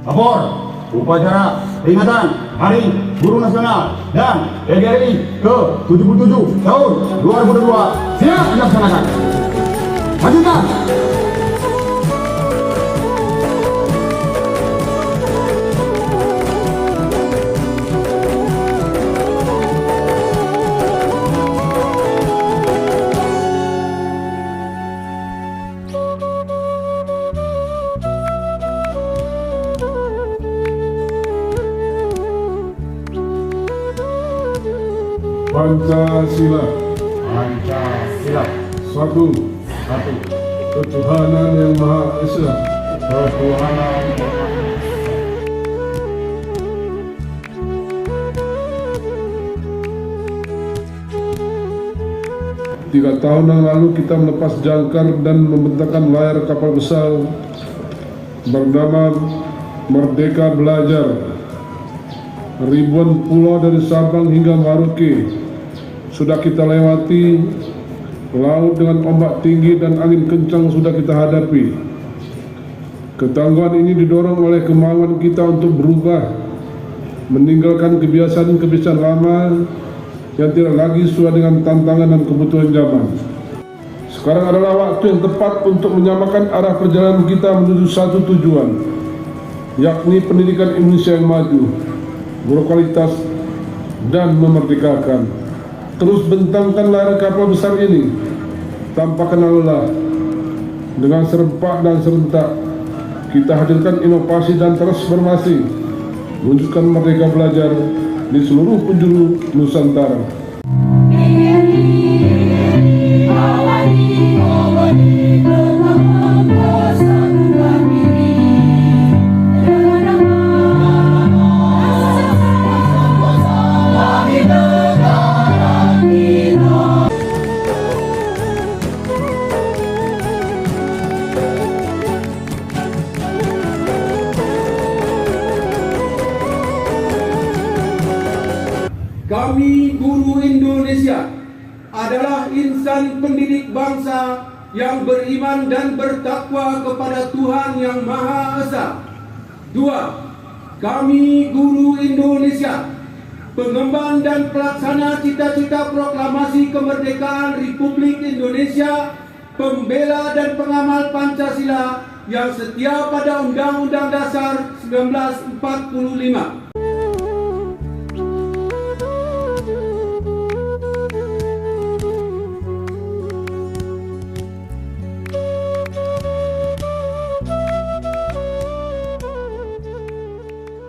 Lapor upacara peringatan Hari Guru Nasional dan PGRI ke-77 tahun 2022 siap dilaksanakan. Lanjutkan. Pancasila. Pancasila. Satu. Ketuhanan yang Maha Esa. Ketuhanan. 3 tahun yang lalu kita melepas jangkar dan membentangkan layar kapal besar bernama Merdeka Belajar. Ribuan pulau dari Sabang hingga Merauke sudah kita lewati, laut dengan ombak tinggi dan angin kencang sudah kita hadapi. Ketangguhan ini didorong oleh kemauan kita untuk berubah, meninggalkan kebiasaan-kebiasaan lama yang tidak lagi sesuai dengan tantangan dan kebutuhan zaman. Sekarang adalah waktu yang tepat untuk menyamakan arah perjalanan kita menuju satu tujuan, yakni pendidikan Indonesia yang maju, berkualitas, dan memerdekakan. Terus bentangkan layar kapal besar ini tanpa kenal lelah. Dengan serempak dan serentak kita hadirkan inovasi dan transformasi, wujudkan Merdeka Belajar di seluruh penjuru Nusantara. Kami guru Indonesia adalah insan pendidik bangsa yang beriman dan bertakwa kepada Tuhan Yang Maha Esa. 2. Kami guru Indonesia, pengemban dan pelaksana cita-cita proklamasi kemerdekaan Republik Indonesia, pembela dan pengamal Pancasila yang setia pada Undang-Undang Dasar 1945.